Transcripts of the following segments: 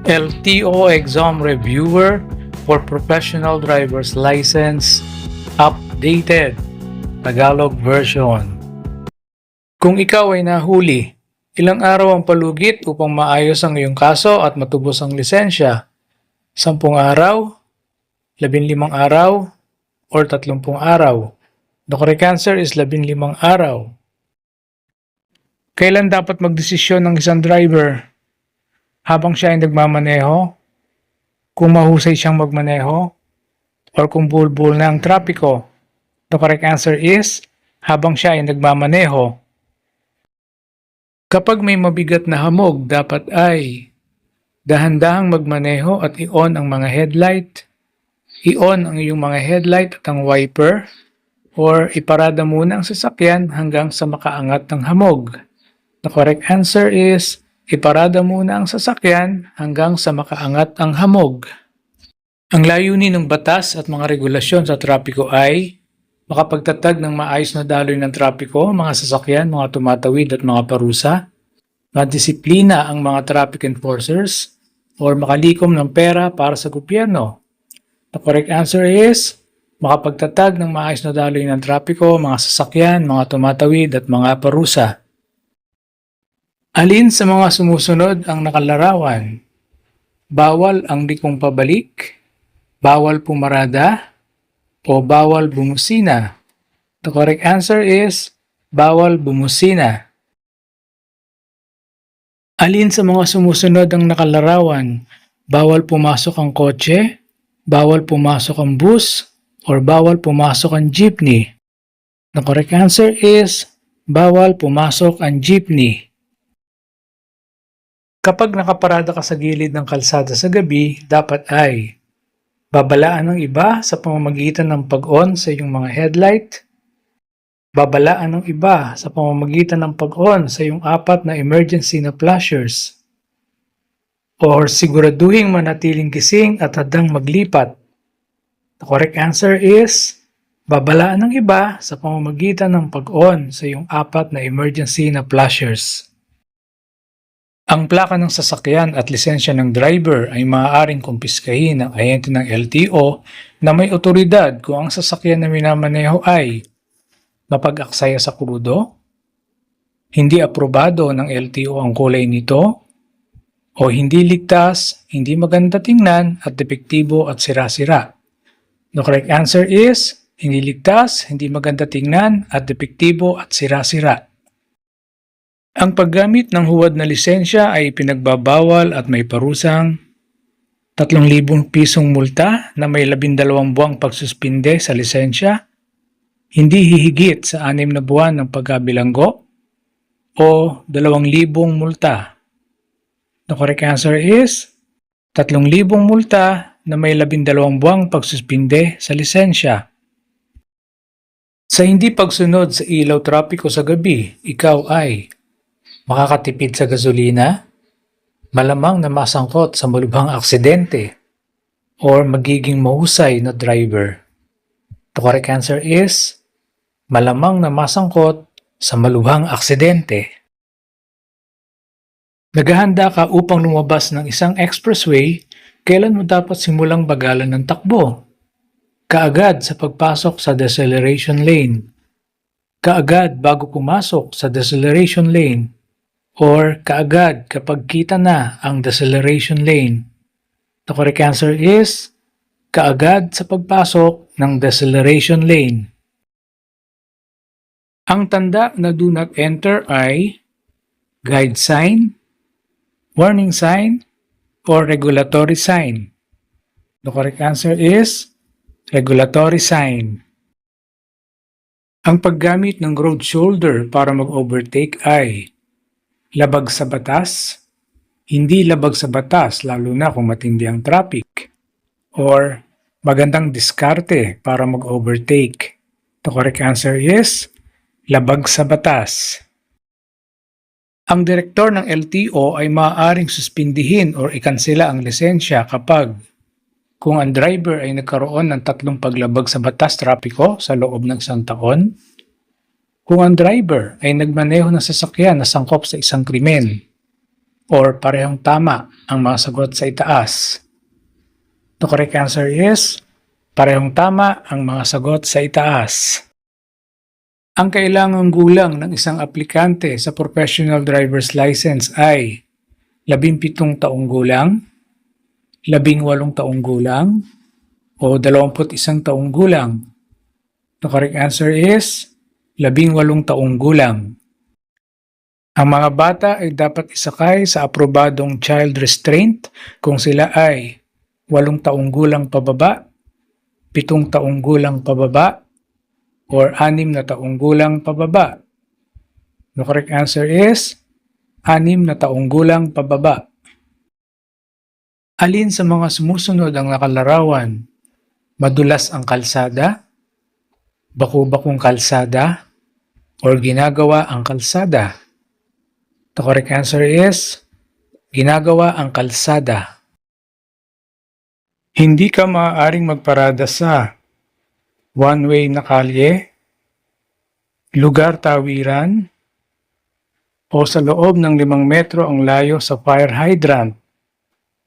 LTO Exam Reviewer for Professional Driver's License Updated Tagalog Version. Kung ikaw ay nahuli, ilang araw ang palugit upang maayos ang iyong kaso at matubos ang lisensya? 10 araw, 15 araw, or 30 araw? The correct answer is 15 araw. Kailan dapat magdesisyon ng isang driver? Habang siya ay nagmamaneho, kung mahusay siyang magmaneho, or kung bulbul na ang trapiko? The correct answer is habang siya ay nagmamaneho. Kapag may mabigat na hamog, dapat ay dahan-dahang magmaneho at i-on ang mga headlight, i-on ang iyong mga headlight at ang wiper, or iparada muna ang sasakyan hanggang sa makaangat ng hamog. The correct answer is iparada muna ang sasakyan hanggang sa makaangat ang hamog. Ang layunin ng batas at mga regulasyon sa trapiko ay makapagtatag ng maayos na daloy ng trapiko, mga sasakyan, mga tumatawid at mga parusa, madisiplina ang mga traffic enforcers, or makalikom ng pera para sa gobyerno. The correct answer is makapagtatag ng maayos na daloy ng trapiko, mga sasakyan, mga tumatawid at mga parusa. Alin sa mga sumusunod ang nakalarawan? Bawal ang likong pabalik, bawal pumarada, o bawal bumusina? The correct answer is bawal bumusina. Alin sa mga sumusunod ang nakalarawan? Bawal pumasok ang kotse, bawal pumasok ang bus, or bawal pumasok ang jeepney? The correct answer is bawal pumasok ang jeepney. Kapag nakaparada ka sa gilid ng kalsada sa gabi, dapat ay babalaan ng iba sa pamamagitan ng pag-on sa iyong mga headlight, babalaan ng iba sa pamamagitan ng pag-on sa iyong 4 na emergency na flashers, or siguraduhing manatiling gising at handang maglipat. The correct answer is babalaan ng iba sa pamamagitan ng pag-on sa iyong 4 na emergency na flashers. Ang plaka ng sasakyan at lisensya ng driver ay maaaring kumpiskahin ng ahente ng LTO na may otoridad kung ang sasakyan na minamaneho ay mapag-aksaya sa krudo, hindi aprobado ng LTO ang kulay nito, o hindi ligtas, hindi maganda tingnan at depektibo at sira-sira. The correct answer is hindi ligtas, hindi maganda tingnan at depektibo at sira-sira. Ang paggamit ng huwad na lisensya ay pinagbabawal at may parusang 3,000 pisong multa na may 12 buwang pagsuspinde sa lisensya, hindi hihigit sa 6 na buwan ng pagkabilanggo, o 2,000 multa. The correct answer is 3,000 multa na may 12 buwang pagsuspinde sa lisensya. Sa hindi pagsunod sa ilaw trapiko sa gabi, ikaw ay makakatipid sa gasolina, malamang na masangkot sa malubhang aksidente, or magiging mahusay na driver? The correct answer is malamang na masangkot sa malubhang aksidente. Naghahanda ka upang lumabas ng isang expressway, kailan mo dapat simulang bagalan ng takbo? Kaagad sa pagpasok sa deceleration lane, kaagad bago pumasok sa deceleration lane, or kaagad kapag kita na ang deceleration lane? The correct answer is kaagad sa pagpasok ng deceleration lane. Ang tanda na do not enter ay guide sign, warning sign, or regulatory sign? The correct answer is regulatory sign. Ang paggamit ng road shoulder para mag-overtake ay labag sa batas, hindi labag sa batas lalo na kung matindi ang traffic, or magandang diskarte para mag-overtake? The correct answer is labag sa batas. Ang direktor ng LTO ay maaaring suspindihin o ikansela ang lisensya kapag kung ang driver ay nagkaroon ng 3 paglabag sa batas trapiko sa loob ng 1 taon, kung ang driver ay nagmaneho ng sasakyan na sangkop sa isang krimen, or parehong tama ang mga sagot sa itaas? The correct answer is parehong tama ang mga sagot sa itaas. Ang kailangang gulang ng isang aplikante sa professional driver's license ay 17 taong gulang, 18 taong gulang, o 21 taong gulang. The correct answer is 18 taong gulang. Ang mga bata ay dapat isakay sa aprobadong child restraint kung sila ay 8 taong gulang pababa, 7 taong gulang pababa, or 6 na taong gulang pababa. The correct answer is 6 na taong gulang pababa. Alin sa mga sumusunod ang nakalarawan? Madulas ang kalsada, baku-bakong kalsada, or ginagawa ang kalsada? The correct answer is ginagawa ang kalsada. Hindi ka maaaring magparada sa one-way na kalye, lugar tawiran, o sa loob ng 5 metro ang layo sa fire hydrant.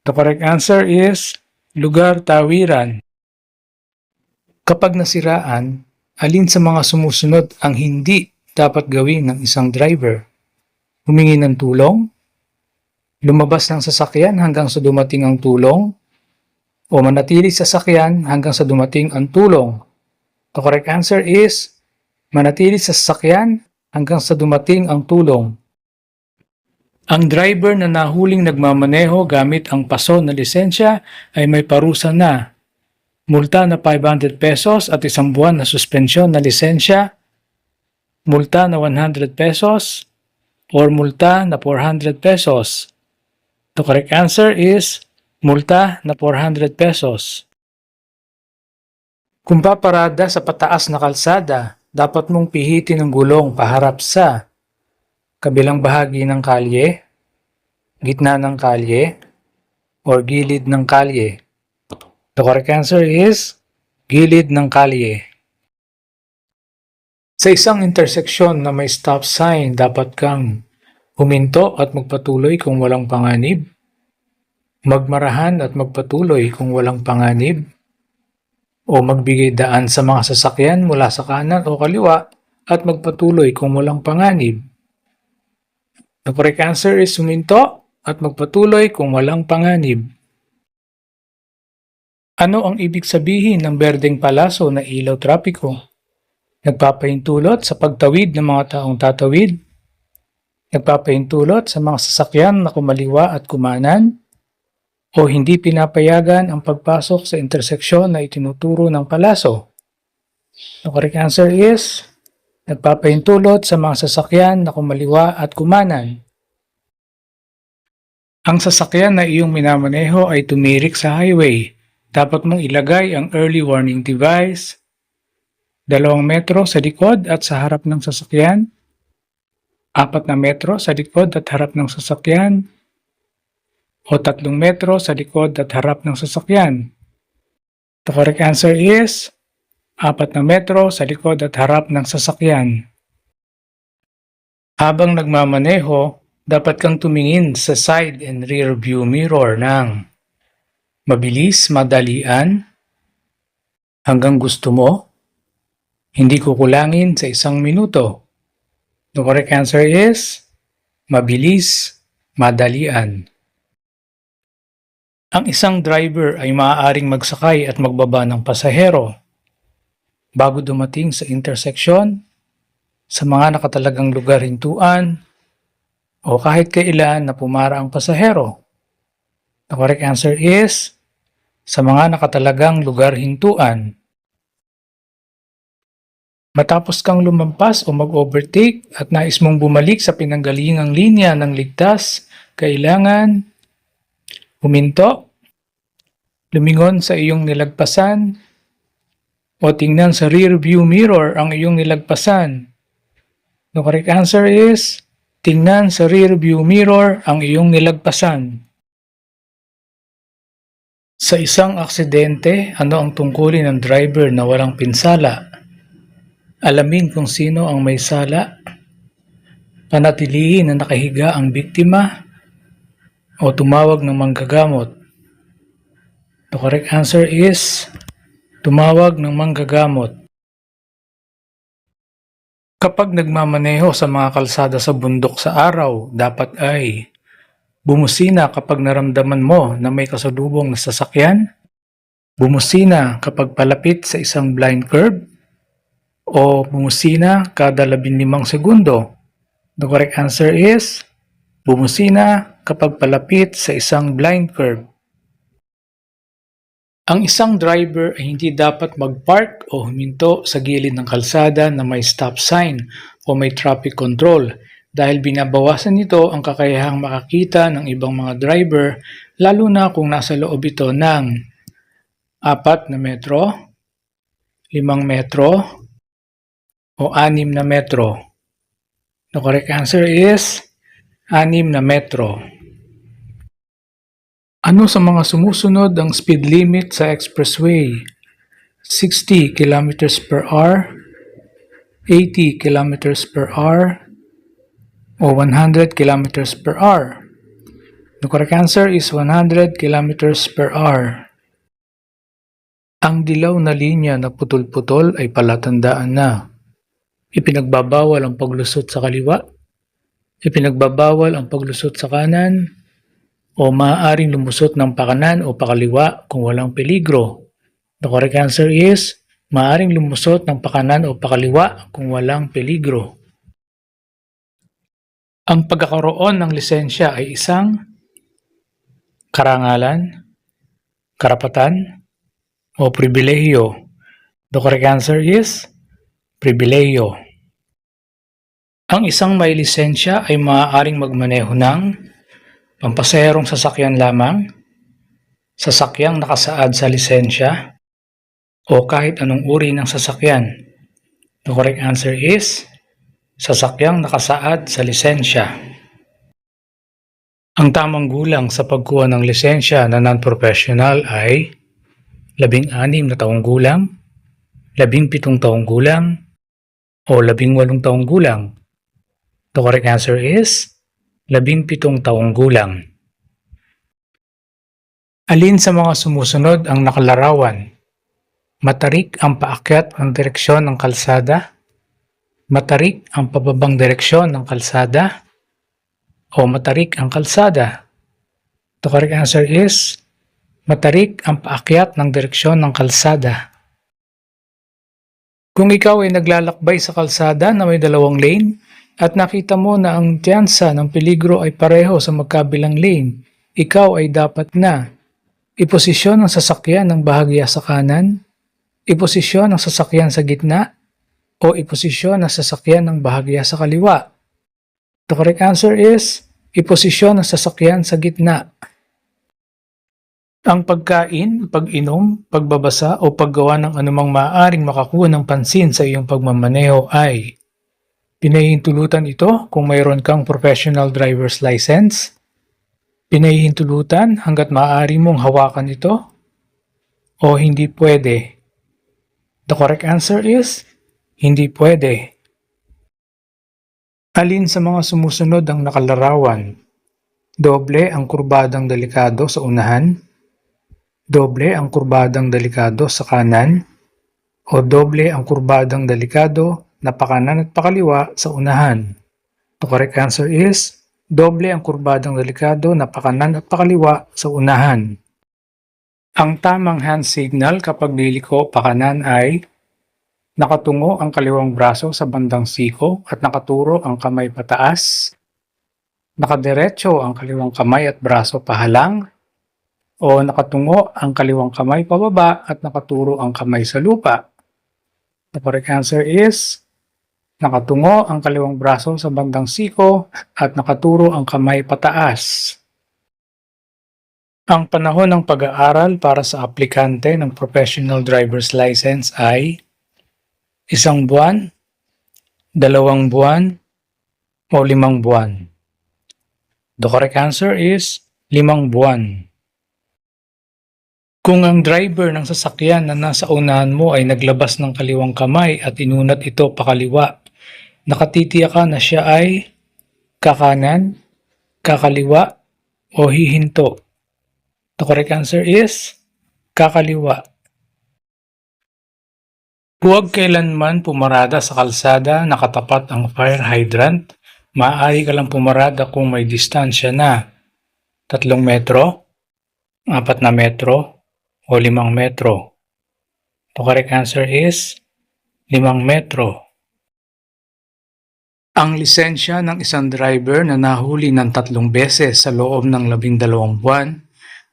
The correct answer is lugar tawiran. Kapag nasiraan, alin sa mga sumusunod ang hindi dapat gawin ng isang driver? Humingi ng tulong, lumabas ng sasakyan hanggang sa dumating ang tulong, o manatili sa sasakyan hanggang sa dumating ang tulong? The correct answer is manatili sa sasakyan hanggang sa dumating ang tulong. Ang driver na nahuling nagmamaneho gamit ang paso na lisensya ay may parusa na multa na 500 pesos at 1 buwan na suspensyon na lisensya, multa na 100 pesos, or multa na 400 pesos. The correct answer is multa na 400 pesos. Kung paparada sa pataas na kalsada, dapat mong pihitin ang gulong paharap sa kabilang bahagi ng kalye, gitna ng kalye, or gilid ng kalye. The correct answer is gilid ng kalye. Sa isang interseksyon na may stop sign, dapat kang huminto at magpatuloy kung walang panganib, magmarahan at magpatuloy kung walang panganib, o magbigay daan sa mga sasakyan mula sa kanan o kaliwa at magpatuloy kung walang panganib. The correct answer is huminto at magpatuloy kung walang panganib. Ano ang ibig sabihin ng berdeng palaso na ilaw trapiko? Nagpapahintulot sa pagtawid ng mga taong tatawid, nagpapahintulot sa mga sasakyan na kumaliwa at kumanan, o hindi pinapayagan ang pagpasok sa interseksyon na itinuturo ng palaso? The correct answer is nagpapahintulot sa mga sasakyan na kumaliwa at kumanan. Ang sasakyan na iyong minamaneho ay tumirik sa highway. Dapat mong ilagay ang early warning device 2 metro sa likod at sa harap ng sasakyan, 4 na metro sa likod at harap ng sasakyan, o 3 metro sa likod at harap ng sasakyan. The correct answer is 4 na metro sa likod at harap ng sasakyan. Habang nagmamaneho, dapat kang tumingin sa side and rear view mirror ng mabilis, madalian, hanggang gusto mo, hindi kukulangin sa 1 minuto. The correct answer is mabilis, madalian. Ang isang driver ay maaaring magsakay at magbaba ng pasahero bago dumating sa interseksyon, sa mga nakatalagang lugar hintuan, o kahit kailan na pumara ang pasahero. The correct answer is sa mga nakatalagang lugar hintuan. Matapos kang lumampas o mag-overtake at nais mong bumalik sa pinanggalingang linya ng ligtas, kailangan huminto, lumingon sa iyong nilagpasan, o tingnan sa rear view mirror ang iyong nilagpasan. The correct answer is tingnan sa rear view mirror ang iyong nilagpasan. Sa isang aksidente, ano ang tungkulin ng driver na walang pinsala? Alamin kung sino ang may sala, panatilihin na nakahiga ang biktima, o tumawag ng manggagamot? The correct answer is tumawag ng manggagamot. Kapag nagmamaneho sa mga kalsada sa bundok sa araw, dapat ay bumusina kapag naramdaman mo na may kasalubong na sasakyan, bumusina kapag palapit sa isang blind curve, o bumusina kada 15 segundo. The correct answer is bumusina kapag palapit sa isang blind curve. Ang isang driver ay hindi dapat mag-park o huminto sa gilid ng kalsada na may stop sign o may traffic control dahil binabawasan nito ang kakayahang makakita ng ibang mga driver lalo na kung nasa loob ito ng 4 na metro, 5 metro, o 6 na metro. The correct answer is 6 na metro. Ano sa mga sumusunod ang speed limit sa expressway? 60 km per hour, 80 km per hour, o 100 km per hour? The correct answer is 100 km per hour. Ang dilaw na linya na putol-putol ay palatandaan na ipinagbabawal ang paglusot sa kaliwa, ipinagbabawal ang paglusot sa kanan, o maaaring lumusot ng pakanan o pakaliwa kung walang peligro. The correct answer is maaaring lumusot ng pakanan o pakaliwa kung walang peligro. Ang pagkakaroon ng lisensya ay isang karangalan, karapatan, o pribilehiyo. The correct answer is pribilehiyo. Ang isang may lisensya ay maaaring magmaneho ng pampasaherong sasakyan lamang, sasakyang nakasaad sa lisensya, o kahit anong uri ng sasakyan. The correct answer is sasakyang nakasaad sa lisensya. Ang tamang gulang sa pagkuha ng lisensya na non-professional ay 16 na taong gulang, 17 taong gulang, o 18 taong gulang. The correct answer is 17 taong gulang. Alin sa mga sumusunod ang nakalarawan? Matarik ang paakyat ang direksyon ng kalsada, matarik ang pababang direksyon ng kalsada, o matarik ang kalsada? The correct answer is matarik ang paakyat ng direksyon ng kalsada. Kung ikaw ay naglalakbay sa kalsada na may 2 lane at nakita mo na ang tyansa ng peligro ay pareho sa magkabilang lane, ikaw ay dapat na iposisyon ang sasakyan ng bahagya sa kanan, iposisyon ang sasakyan sa gitna, o iposisyon ang sasakyan ng bahagya sa kaliwa. The correct answer is iposisyon ang sasakyan sa gitna. Ang pagkain, pag-inom, pagbabasa o paggawa ng anumang maaaring makakuha ng pansin sa iyong pagmamaneho ay pinahihintulutan ito kung mayroon kang professional driver's license, pinahihintulutan hanggat maaari mong hawakan ito, o hindi pwede. The correct answer is hindi pwede. Alin sa mga sumusunod ang nakalarawan? Doble ang kurbadang delikado sa unahan, doble ang kurbadang delikado sa kanan, o doble ang kurbadang delikado na pakanan at pakaliwa sa unahan? The correct answer is doble ang kurbadang delikado na pakanan at pakaliwa sa unahan. Ang tamang hand signal kapag liliko pakanan ay nakatungo ang kaliwang braso sa bandang siko at nakaturo ang kamay pataas, nakadiretso ang kaliwang kamay at braso pahalang, o nakatungo ang kaliwang kamay pababa at nakaturo ang kamay sa lupa. The correct answer is nakatungo ang kaliwang braso sa bandang siko at nakaturo ang kamay pataas. Ang panahon ng pag-aaral para sa aplikante ng professional driver's license ay 1 buwan, 2 buwan, o 5 buwan. The correct answer is 5 buwan. Kung ang driver ng sasakyan na nasa unahan mo ay naglabas ng kaliwang kamay at inunat ito pakaliwa, nakatitiyak ka na siya ay kakanan, kakaliwa, o hihinto? The correct answer is kakaliwa. Huwag kailanman pumarada sa kalsada na katapat ang fire hydrant. Maaari ka lang pumarada kung may distansya na 3 metro, 4 na metro, o 5 metro. The correct answer is 5 metro. Ang lisensya ng isang driver na nahuli ng 3 beses sa loob ng 12 buwan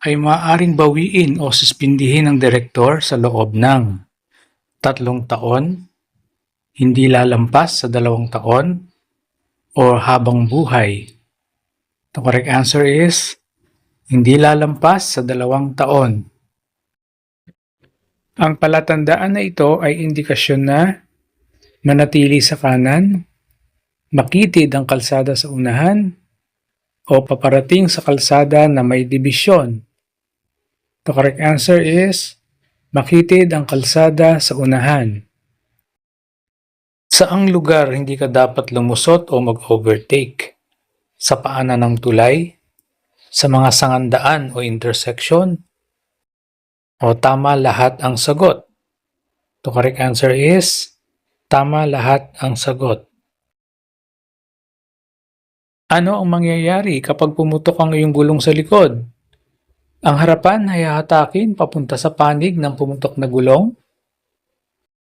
ay maaaring bawiin o suspindihin ng direktor sa loob ng 3 taon, hindi lalampas sa 2 taon, o habang buhay. The correct answer is hindi lalampas sa 2 taon. Ang palatandaan na ito ay indikasyon na manatili sa kanan, makitid ang kalsada sa unahan, o paparating sa kalsada na may dibisyon. The correct answer is makitid ang kalsada sa unahan. Saang lugar hindi ka dapat lumusot o mag-overtake? Sa paanan ng tulay? Sa mga sangandaan o intersection? O tama lahat ang sagot? The correct answer is tama lahat ang sagot. Ano ang mangyayari kapag pumutok ang iyong gulong sa likod? Ang harapan ay hahatakin papunta sa panig ng pumutok na gulong?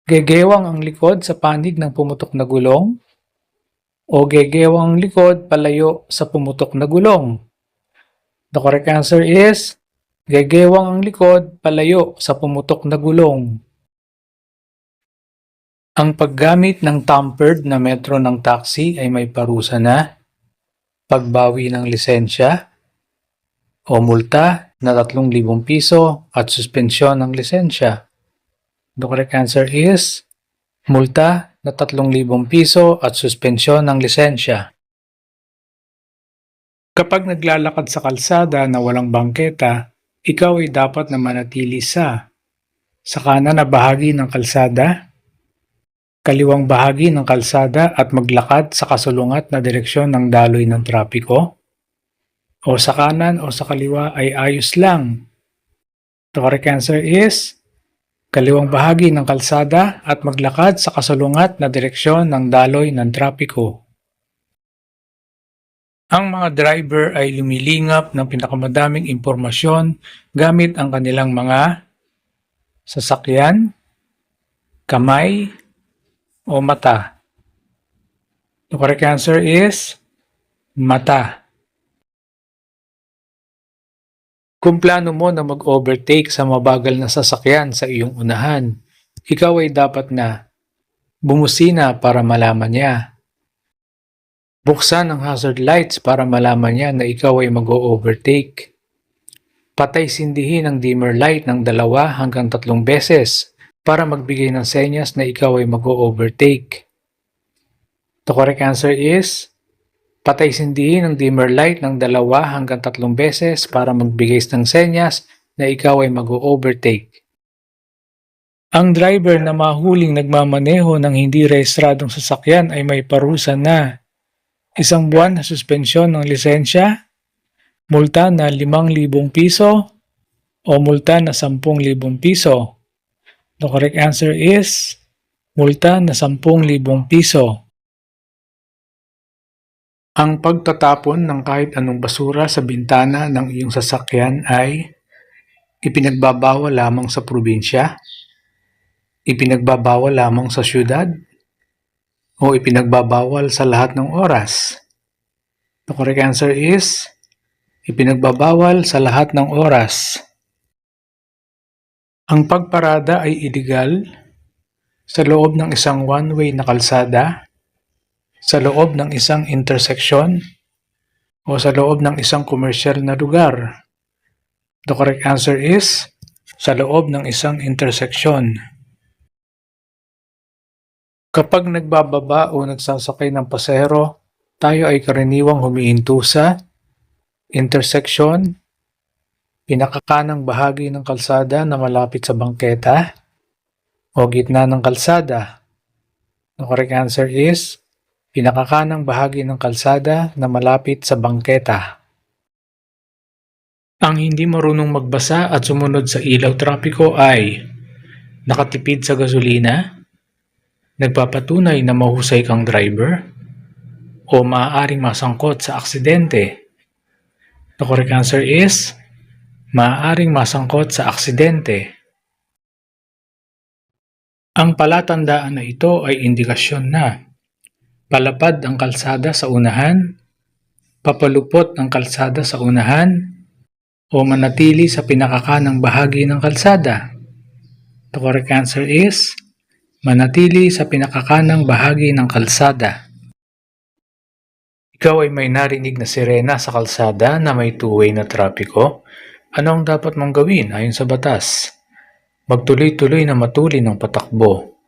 Gegewang ang likod sa panig ng pumutok na gulong? O gegewang ang likod palayo sa pumutok na gulong? The correct answer is gegewang ang likod palayo sa pumutok na gulong. Ang paggamit ng tampered na metro ng taxi ay may parusa na pagbawi ng lisensya o multa na 3,000 piso at suspensyon ng lisensya. The correct answer is multa na 3,000 piso at suspensyon ng lisensya. Kapag naglalakad sa kalsada na walang bangketa, ikaw ay dapat na manatili sa kanan na bahagi ng kalsada, kaliwang bahagi ng kalsada at maglakad sa kasulungat na direksyon ng daloy ng trapiko, o sa kanan o sa kaliwa ay ayos lang. The correct answer is kaliwang bahagi ng kalsada at maglakad sa kasulungat na direksyon ng daloy ng trapiko. Ang mga driver ay lumilingap ng pinakamadaming impormasyon gamit ang kanilang mga sasakyan, kamay, o mata. The correct answer is mata. Kung plano mo na mag-overtake sa mabagal na sasakyan sa iyong unahan, ikaw ay dapat na bumusina para malaman niya. Buksan ang hazard lights para malaman niya na ikaw ay mag-overtake. Patay sindihin ang dimmer light ng 2 hanggang 3 beses para magbigay ng senyas na ikaw ay mag-overtake. The correct answer is patay sindihin ang dimmer light ng 2 hanggang 3 beses para magbigay ng senyas na ikaw ay mag-overtake. Ang driver na mahuling nagmamaneho ng hindi rehistradong sasakyan ay may parusa na 1 buwan na suspensyon ng lisensya, multa na 5,000 piso, o multa na 10,000 piso. The correct answer is multa na 10,000 piso. Ang pagtatapon ng kahit anong basura sa bintana ng iyong sasakyan ay ipinagbabawal lamang sa probinsya, ipinagbabawal lamang sa syudad, o ipinagbabawal sa lahat ng oras. The correct answer is ipinagbabawal sa lahat ng oras. Ang pagparada ay illegal sa loob ng isang one-way na kalsada, sa loob ng isang intersection, o sa loob ng isang komersyal na lugar. The correct answer is sa loob ng isang intersection. Kapag nagbababa o nagsasakay ng pasahero, tayo ay karaniwang humihinto sa intersection, pinakakanang bahagi ng kalsada na malapit sa bangketa, o gitna ng kalsada. The correct answer is pinakakanang bahagi ng kalsada na malapit sa bangketa. Ang hindi marunong magbasa at sumunod sa ilaw trapiko ay nakatipid sa gasolina, nagpapatunay na mahusay kang driver, o maaaring masangkot sa aksidente. The correct answer is maaaring masangkot sa aksidente. Ang palatandaan na ito ay indikasyon na palapad ang kalsada sa unahan, papalupot ang kalsada sa unahan, o manatili sa pinakakanang bahagi ng kalsada. The correct answer is manatili sa pinakakanang bahagi ng kalsada. Ikaw ay may narinig na sirena sa kalsada na may two-way na trapiko. Ano ang dapat mong gawin ayon sa batas? Magtuloy-tuloy na matuli ng patakbo.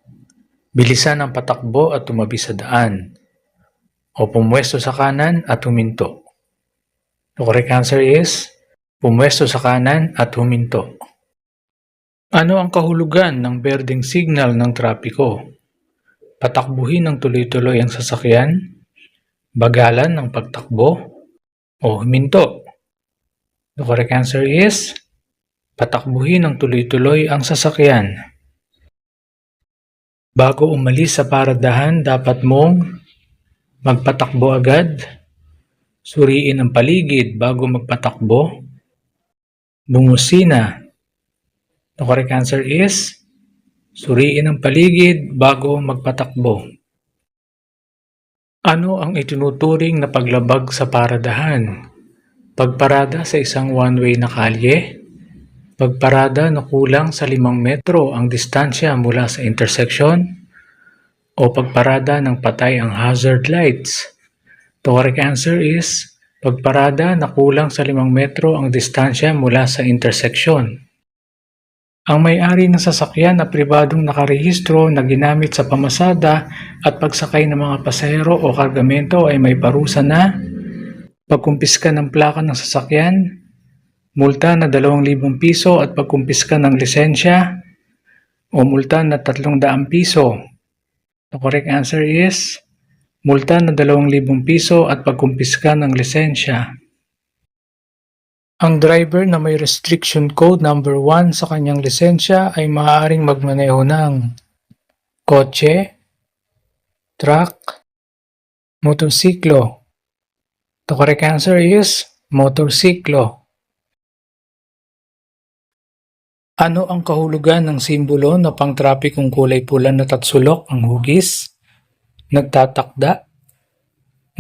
Bilisan ang patakbo at tumabi sa daan. O pumwesto sa kanan at huminto. The correct answer is pumwesto sa kanan at huminto. Ano ang kahulugan ng berdeng signal ng trapiko? Patakbuhin ng tuloy-tuloy ang sasakyan, bagalan ng pagtakbo, o huminto. The correct answer is patakbuhin ng tuloy-tuloy ang sasakyan. Bago umalis sa paradahan, dapat mong magpatakbo agad, suriin ang paligid bago magpatakbo, bumusina. The correct answer is suriin ang paligid bago magpatakbo. Ano ang itinuturing na paglabag sa paradahan? Pagparada sa isang one-way na kalye, pagparada na kulang sa 5 metro ang distansya mula sa intersection, o pagparada ng patay ang hazard lights. The correct answer is pagparada na kulang sa 5 metro ang distansya mula sa intersection. Ang may-ari ng sasakyan na pribadong nakarehistro na ginamit sa pamasada at pagsakay ng mga pasahero o kargamento ay may parusa na pagkumpiska ng plaka ng sasakyan, multa na 2,000 piso at pagkumpiska ng lisensya, o multa na 300 piso. The correct answer is multa na 2,000 piso at pagkumpiska ng lisensya. Ang driver na may restriction code number 1 sa kanyang lisensya ay maaaring magmaneho ng kotse, truck, motorsiklo. The correct answer is motorsiklo. Ano ang kahulugan ng simbolo na pangtrapikong kulay pula na tatsulok ang hugis, nagtatakda,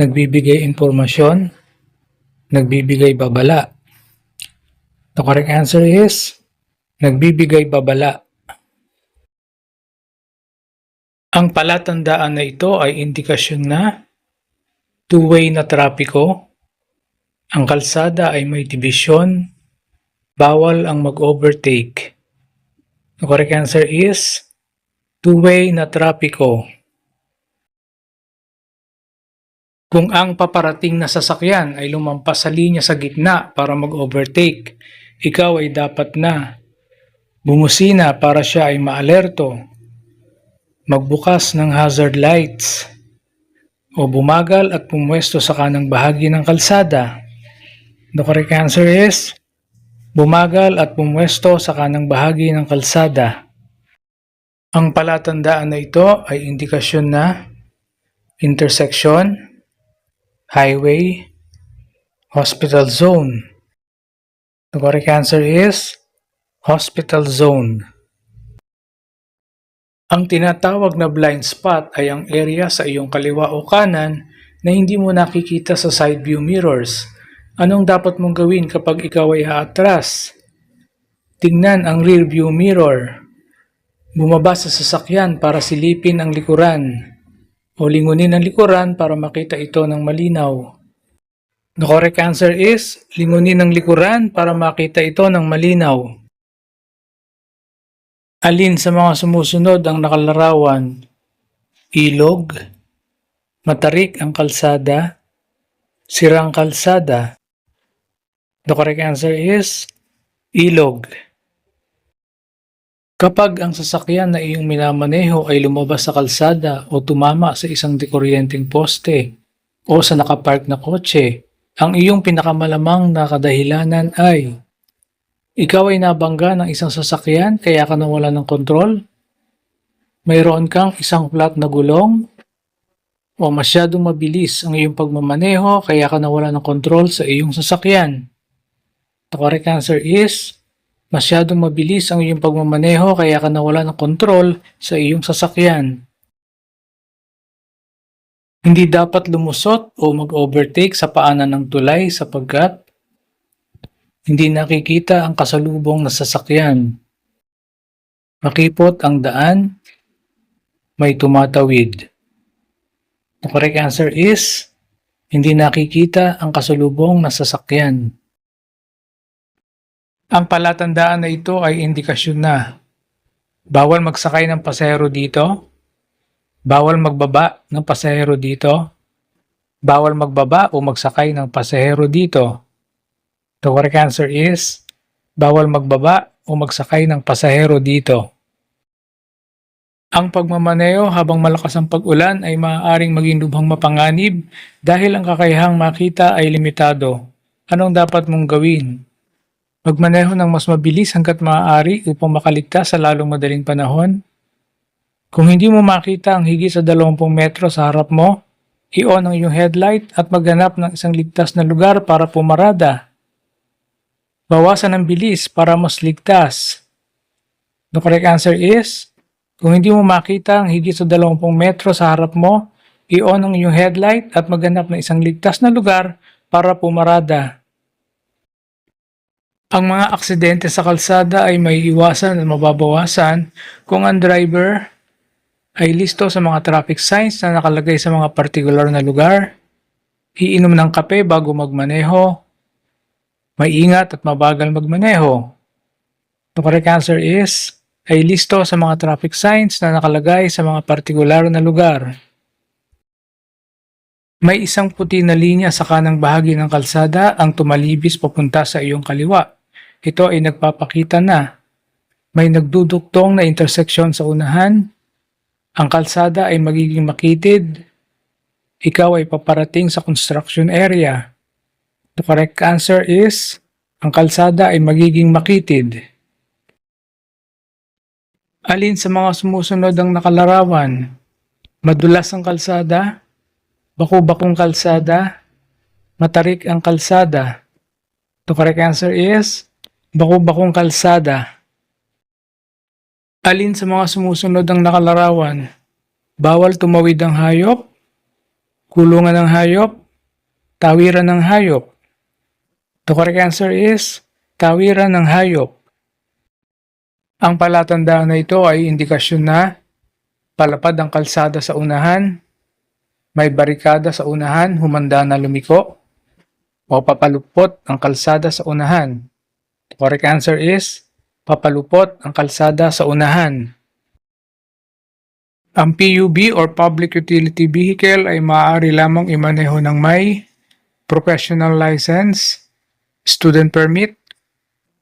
nagbibigay impormasyon, nagbibigay babala? The correct answer is nagbibigay babala. Ang palatandaan na ito ay indikasyon na two-way na trapiko, ang kalsada ay may dibisyon, bawal ang mag-overtake. The correct answer is two-way na trapiko. Kung ang paparating na sasakyan ay lumampas sa linya sa gitna para mag-overtake, ikaw ay dapat na bumusina para siya ay maalerto, magbukas ng hazard lights, o bumagal at pumwesto sa kanang bahagi ng kalsada. The correct answer is bumagal at pumwesto sa kanang bahagi ng kalsada. Ang palatandaan na ito ay indikasyon na intersection, highway, hospital zone. The correct answer is hospital zone. Ang tinatawag na blind spot ay ang area sa iyong kaliwa o kanan na hindi mo nakikita sa side view mirrors. Anong dapat mong gawin kapag ikaw ay aatras? Tingnan ang rear view mirror. Bumaba sa sasakyan para silipin ang likuran o lingunin ang likuran para makita ito ng malinaw. The correct answer is lingunin ang likuran para makita ito ng malinaw. Alin sa mga sumusunod ang nakalarawan? Ilog, matarik ang kalsada, sirang kalsada. The correct answer is ilog. Kapag ang sasakyan na iyong minamaneho ay lumabas sa kalsada o tumama sa isang dekuryenteng poste o sa nakapark na kotse, Ang iyong pinakamalamang na kadahilanan ay ikaw ay nabangga ng isang sasakyan kaya ka nawalan ng kontrol, mayroon kang isang flat na gulong, o masyadong mabilis ang iyong pagmamaneho kaya ka nawalan ng kontrol sa iyong sasakyan. The correct answer is masyadong mabilis ang iyong pagmamaneho kaya ka nawalan ng kontrol sa iyong sasakyan. Hindi dapat lumusot o mag-overtake sa paanan ng tulay sapagkat hindi nakikita ang kasalubong na sasakyan. Makipot ang daan, may tumatawid. The correct answer is hindi nakikita ang kasalubong na sasakyan. Ang palatandaan na ito ay indikasyon na bawal magsakay ng pasahero dito, bawal magbaba ng pasahero dito, bawal magbaba o magsakay ng pasahero dito. The correct answer is bawal magbaba o magsakay ng pasahero dito. Ang pagmamaneho habang malakas ang pag-ulan ay maaaring maging lubhang mapanganib dahil ang kakayahang makita ay limitado. Anong dapat mong gawin? Magmaneho ng mas mabilis hanggat maaari upang makaligtas sa lalong madaling panahon. Kung hindi mo makita ang higit sa 20 metro sa harap mo, i-on ang iyong headlight at maghanap ng isang ligtas na lugar para pumarada. Bawasan ang bilis para mas ligtas. The correct answer is, kung hindi mo makita ang higit sa 20 metro sa harap mo, i-on ang iyong headlight at maghanap ng isang ligtas na lugar para pumarada. Ang mga aksidente sa kalsada ay may iwasan at mababawasan kung ang driver ay listo sa mga traffic signs na nakalagay sa mga partikular na lugar, iinom ng kape bago magmaneho, maingat at mabagal magmaneho. The correct answer is ay listo sa mga traffic signs na nakalagay sa mga partikular na lugar. May isang puti na linya sa kanang bahagi ng kalsada ang tumalibis papunta sa iyong kaliwa. Ito ay nagpapakita na may nagduduktong na interseksyon sa unahan, ang kalsada ay magiging makitid, ikaw ay paparating sa construction area. The correct answer is, ang kalsada ay magiging makitid. Alin sa mga sumusunod ang nakalarawan? Madulas ang kalsada, baku-bakong kalsada, matarik ang kalsada. The correct answer is, baku-bakong kalsada. Alin sa mga sumusunod ang nakalarawan? Bawal tumawid ang hayop, kulungan ng hayop, tawiran ng hayop. The correct answer is, tawiran ng hayop. Ang palatandaan na ito ay indikasyon na palapad ang kalsada sa unahan, may barikada sa unahan, humanda na lumiko, o papalupot ang kalsada sa unahan. The correct answer is, papalupot ang kalsada sa unahan. Ang PUV or Public Utility Vehicle ay maaari lamang imaneho ng may professional license, student permit,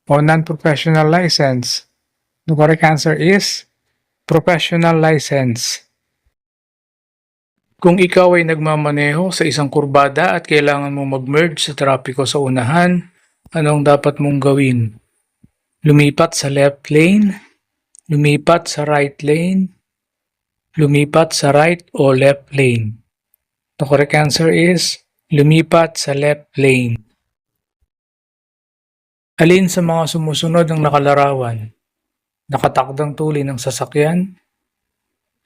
o non-professional license. The correct answer is professional license. Kung ikaw ay nagmamaneho sa isang kurbada at kailangan mong mag-merge sa trapiko sa unahan, anong dapat mong gawin? Lumipat sa left lane, lumipat sa right lane, lumipat sa right o left lane. The correct answer is lumipat sa left lane. Alin sa mga sumusunod ang nakalarawan? Nakatakdang tuli ng sasakyan.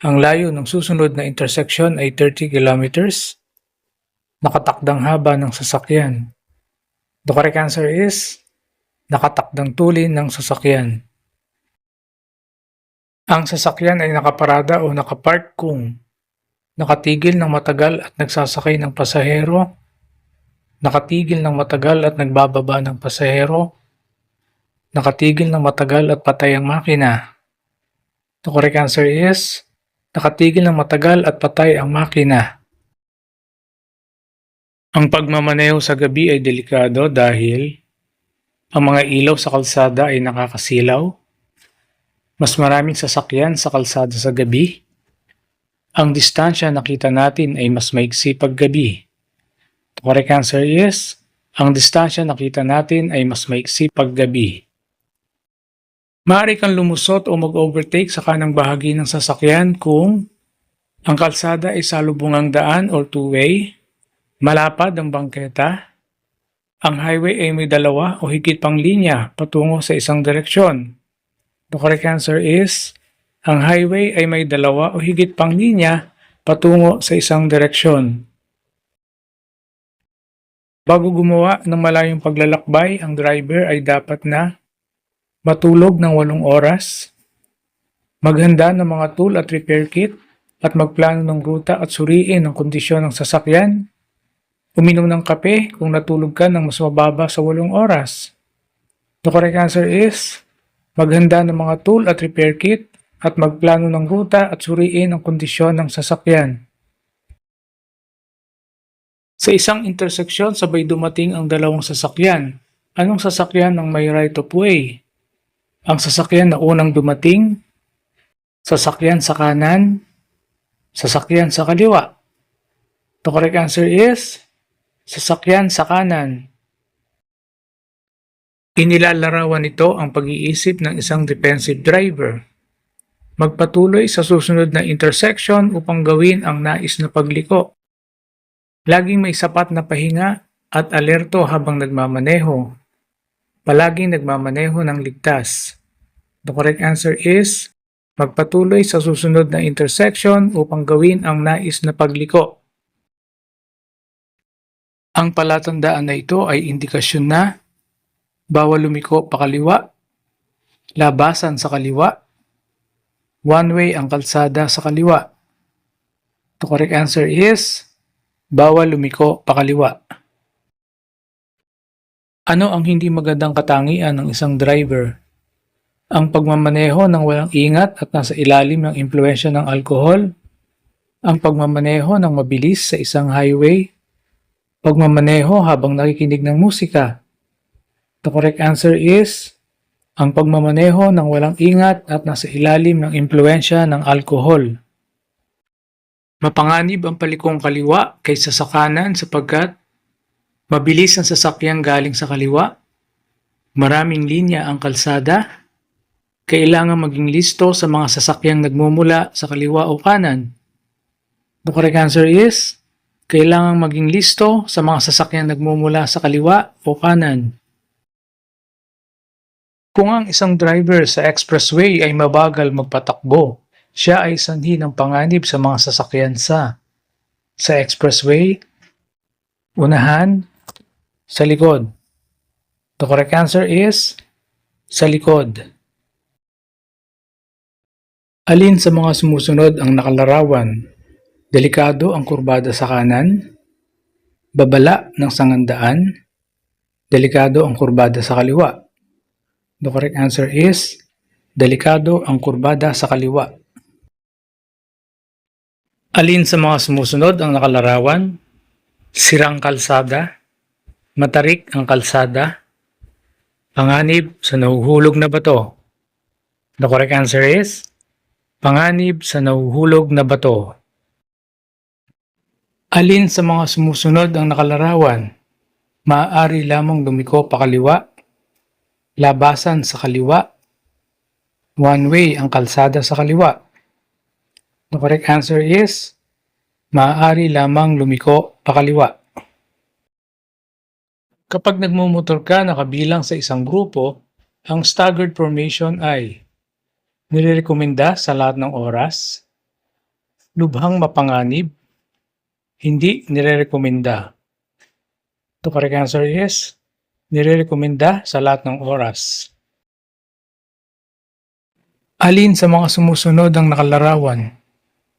Ang layo ng susunod na intersection ay 30 kilometers. Nakatakdang haba ng sasakyan. The correct answer is nakatakdang tuli ng sasakyan. Ang sasakyan ay nakaparada o nakapark kung nakatigil ng matagal at nagsasakay ng pasahero, nakatigil ng matagal at nagbababa ng pasahero, nakatigil ng matagal at patay ang makina. The correct answer is nakatigil ng matagal at patay ang makina. Ang pagmamaneho sa gabi ay delikado dahil ang mga ilaw sa kalsada ay nakakasilaw. Mas maraming sasakyan sa kalsada sa gabi. Ang distansya nakita natin ay mas maigsi pag gabi. The correct answer is Ang distansya nakita natin ay mas maiksi paggabi. Maaari kang lumusot o mag-overtake sa kanang bahagi ng sasakyan kung ang kalsada ay salubungang daan or two-way, malapad ang bangketa, ang highway ay may dalawa o higit pang linya patungo sa isang direksyon. The correct answer is, ang highway ay may dalawa o higit pang linya patungo sa isang direksyon. Bago gumawa ng malayong paglalakbay, ang driver ay dapat na matulog ng 8 oras, maghanda ng mga tool at repair kit, at magplano ng ruta at suriin ang kondisyon ng sasakyan, uminom ng kape kung natulog ka ng mas mababa sa 8 oras. The correct answer is, maghanda ng mga tool at repair kit at magplano ng ruta at suriin ang kondisyon ng sasakyan. Sa isang interseksyon, sabay dumating ang dalawang sasakyan. Anong sasakyan ang may right of way? Ang sasakyan na unang dumating, sasakyan sa kanan, sasakyan sa kaliwa. The correct answer is, sasakyan sa kanan. Inilalarawan nito ang pag-iisip ng isang defensive driver. Magpatuloy sa susunod na intersection upang gawin ang nais na pagliko. Laging may sapat na pahinga at alerto habang nagmamaneho. Palaging nagmamaneho ng ligtas. The correct answer is, magpatuloy sa susunod na intersection upang gawin ang nais na pagliko. Ang palatandaan na ito ay indikasyon na bawal lumiko pakaliwa, labasan sa kaliwa, one-way ang kalsada sa kaliwa. The correct answer is, bawal lumiko pakaliwa. Ano ang hindi magandang katangian ng isang driver? Ang pagmamaneho ng walang ingat at nasa ilalim ng impluwensya ng alkohol, ang pagmamaneho ng mabilis sa isang highway, pagmamaneho habang nakikinig ng musika. The correct answer is, ang pagmamaneho ng walang ingat at nasa ilalim ng impluwensya ng alkohol. Mapanganib ang palikong kaliwa kaysa sa kanan sapagkat mabilis ang sasakyang galing sa kaliwa, maraming linya ang kalsada, kailangan maging listo sa mga sasakyang nagmumula sa kaliwa o kanan. The correct answer is, kailangan maging listo sa mga sasakyang nagmumula sa kaliwa o kanan. Kung ang isang driver sa expressway ay mabagal magpatakbo, siya ay sanhi ng panganib sa mga sasakyan sa expressway, unahan, sa likod. The correct answer is, sa likod. Alin sa mga sumusunod ang nakalarawan? Delikado ang kurbada sa kanan, babala ng sangandaan, delikado ang kurbada sa kaliwa. The correct answer is, delikado ang kurbada sa kaliwa. Alin sa mga sumusunod ang nakalarawan? Sirang kalsada, matarik ang kalsada, panganib sa nahuhulog na bato. The correct answer is, panganib sa nahuhulog na bato. Alin sa mga sumusunod ang nakalarawan? Maaari lamang lumiko pakaliwa, labasan sa kaliwa, one-way ang kalsada sa kaliwa. The correct answer is, maaari lamang lumiko pakaliwa. Kapag nagmumotor ka na kabilang sa isang grupo, ang staggered formation ay nirekomenda sa lahat ng oras, lubhang mapanganib, hindi nirekomenda. The correct answer is, nirekomenda sa lahat ng oras. Alin sa mga sumusunod ang nakalarawan?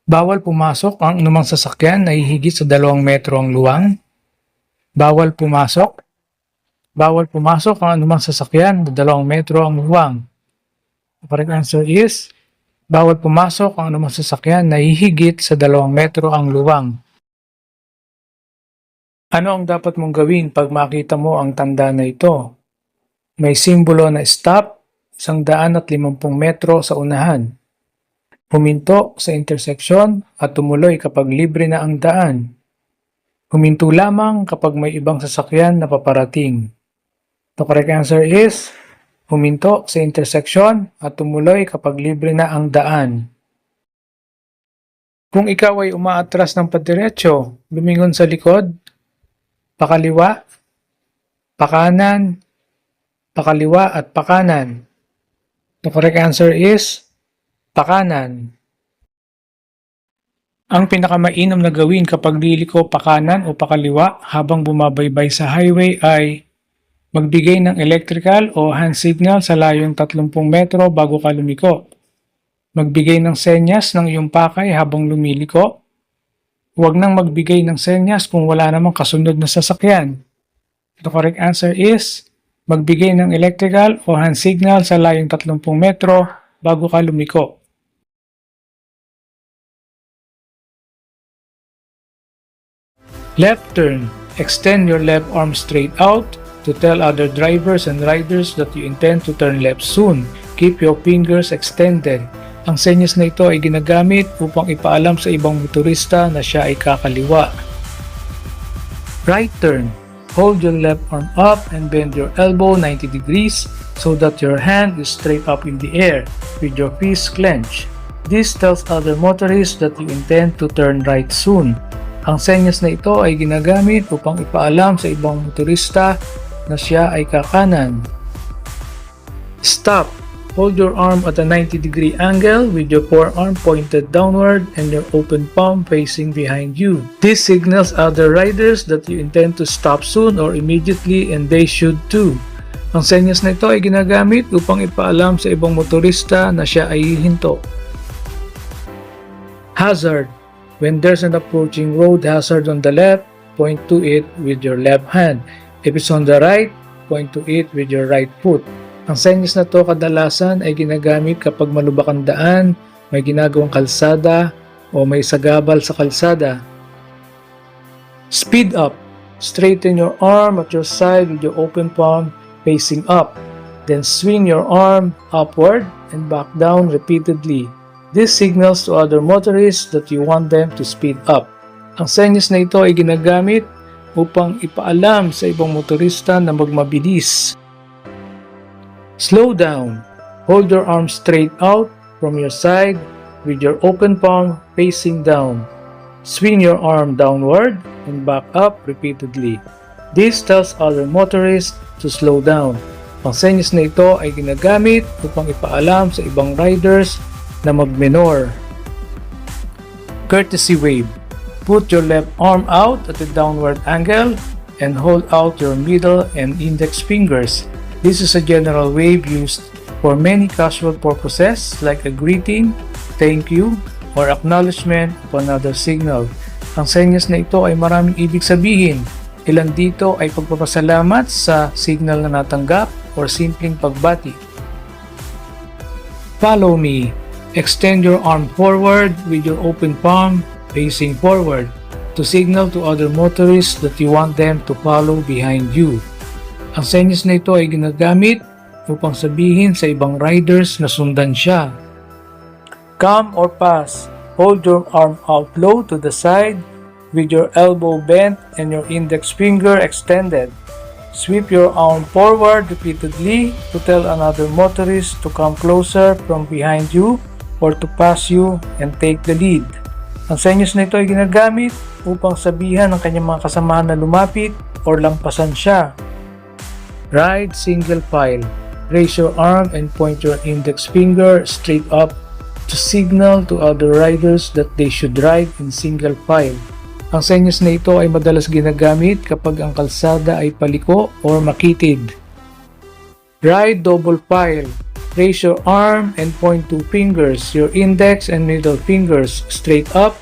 Bawal pumasok ang anumang sasakyan na hihigit sa 2 metro ang luwang. Bawal pumasok. Bawal pumasok ang anumang sasakyan na 2 metro ang luwang. The correct answer is, bawal pumasok ang anumang sasakyan na hihigit sa 2 metro ang luwang. Ano ang dapat mong gawin pag makita mo ang tanda na ito? May simbolo na stop, 150 metro sa unahan. Huminto sa interseksyon at tumuloy kapag libre na ang daan. Huminto lamang kapag may ibang sasakyan na paparating. The correct answer is huminto sa intersection at tumuloy kapag libre na ang daan. Kung ikaw ay umaatras ng padiretso, lumingon sa likod, pakaliwa, pakanan, pakaliwa at pakanan. The correct answer is pakanan. Ang pinakamainam na gawin kapag liliko pakanan o pakaliwa habang bumabaybay sa highway ay magbigay ng electrical o hand signal sa layong 30 metro bago ka lumiko. Magbigay ng senyas ng iyong pakay habang lumiliko. Huwag nang magbigay ng senyas kung wala namang kasunod na sasakyan. The correct answer is magbigay ng electrical o hand signal sa layong 30 metro bago ka lumiko. Left turn. Extend your left arm straight out to tell other drivers and riders that you intend to turn left soon. Keep your fingers extended. Ang senyas na ito ay ginagamit upang ipaalam sa ibang motorista na siya ay kakaliwa. Right turn. Hold your left arm up and bend your elbow 90 degrees so that your hand is straight up in the air with your fist clenched. This tells other motorists that you intend to turn right soon. Ang senyas na ito ay ginagamit upang ipaalam sa ibang motorista na siya ay kakanan. Stop. Hold your arm at a 90-degree angle with your forearm pointed downward and your open palm facing behind you. This signals other riders that you intend to stop soon or immediately and they should too. Ang senyas na ito ay ginagamit upang ipaalam sa ibang motorista na siya ay hihinto. Hazard. When there's an approaching road hazard on the left, point to it with your left hand. If it's on the right, point to it with your right foot. Ang senyas na to kadalasan ay ginagamit kapag malubak ang daan, may ginagawang kalsada, o may sagabal sa kalsada. Speed up. Straighten your arm at your side with your open palm facing up. Then swing your arm upward and back down repeatedly. This signals to other motorists that you want them to speed up. Ang senyas na ito ay ginagamit upang ipaalam sa ibang motorista na magmabilis. Slow down. Hold your arm straight out from your side with your open palm facing down. Swing your arm downward and back up repeatedly. This tells other motorists to slow down. Ang senyas na ito ay ginagamit upang ipaalam sa ibang riders na magminor. Courtesy wave. Put your left arm out at a downward angle and hold out your middle and index fingers. This is a general wave used for many casual purposes like a greeting, thank you, or acknowledgement of another signal. Ang senyas na ito ay maraming ibig sabihin. Ilan dito ay pagpapasalamat sa signal na natanggap or simpleng pagbati. Follow me. Extend your arm forward with your open palm facing forward to signal to other motorists that you want them to follow behind you. Ang senyas na ito ay ginagamit upang sabihin sa ibang riders na sundan siya. Come or pass. Hold your arm out low to the side with your elbow bent and your index finger extended. Sweep your arm forward repeatedly to tell another motorist to come closer from behind you or to pass you and take the lead. Ang senyas na ito ay ginagamit upang sabihan ng kanyang mga kasamahan na lumapit or lampasan siya. Ride single file. Raise your arm and point your index finger straight up to signal to other riders that they should ride in single file. Ang senyas na ito ay madalas ginagamit kapag ang kalsada ay paliko or makitid. Ride double file. Raise your arm and point two fingers, your index and middle fingers straight up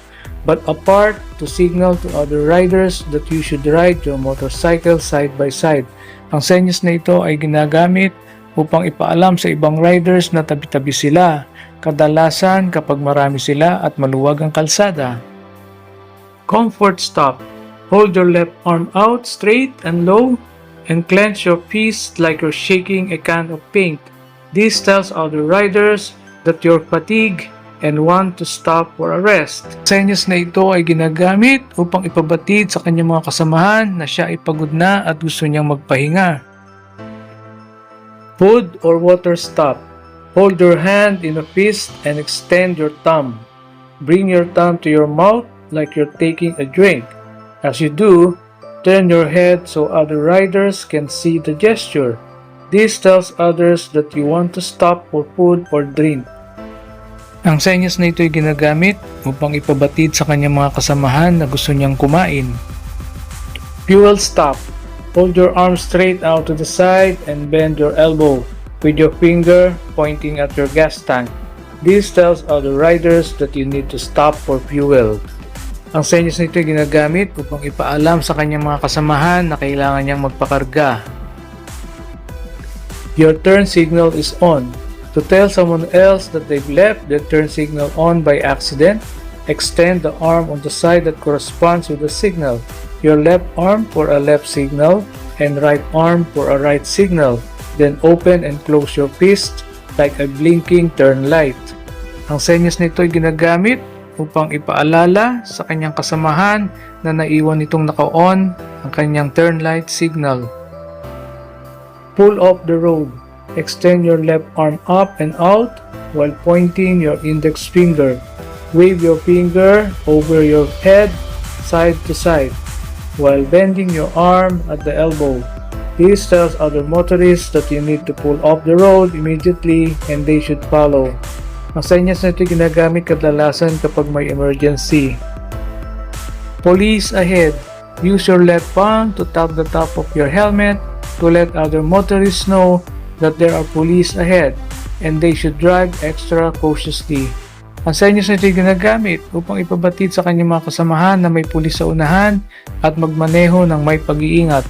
but apart to signal to other riders that you should ride your motorcycle side by side. Ang senyas na ito ay ginagamit upang ipaalam sa ibang riders na tabi-tabi sila, kadalasan kapag marami sila at maluwag ang kalsada. Comfort stop. Hold your left arm out straight and low and clench your fist like you're shaking a can of paint. This tells other riders that you're fatigued and one to stop for a rest. Senyas na ito ay ginagamit upang ipabatid sa kanyang mga kasamahan na siya ay pagod na at gusto niyang magpahinga. Food or water stop. Hold your hand in a fist and extend your thumb. Bring your thumb to your mouth like you're taking a drink. As you do, turn your head so other riders can see the gesture. This tells others that you want to stop for food or drink. Ang senyas na ito ay ginagamit upang ipabatid sa kanyang mga kasamahan na gusto niyang kumain. Fuel stop. Hold your arm straight out to the side and bend your elbow with your finger pointing at your gas tank. This tells other riders that you need to stop for fuel. Ang senyas na ito ay ginagamit upang ipaalam sa kanyang mga kasamahan na kailangan niyang magpakarga. Your turn signal is on. To tell someone else that they've left their turn signal on by accident, extend the arm on the side that corresponds with the signal. Your left arm for a left signal and right arm for a right signal. Then open and close your fist like a blinking turn light. Ang senyas nito ay ginagamit upang ipaalala sa kanyang kasamahan na naiwan nitong naka-on ang kanyang turn light signal. Pull off the road. Extend your left arm up and out while pointing your index finger. Wave your finger over your head side to side while bending your arm at the elbow. This tells other motorists that you need to pull off the road immediately and they should follow. Ang senyas na ito ginagamit kadalasan kapag may emergency. Police ahead. Use your left palm to tap the top of your helmet to let other motorists know that there are police ahead and they should drive extra cautiously. Ang senyas na ito ginagamit upang ipabatid sa kanyang mga kasamahan na may pulis sa unahan at magmaneho ng may pag-iingat.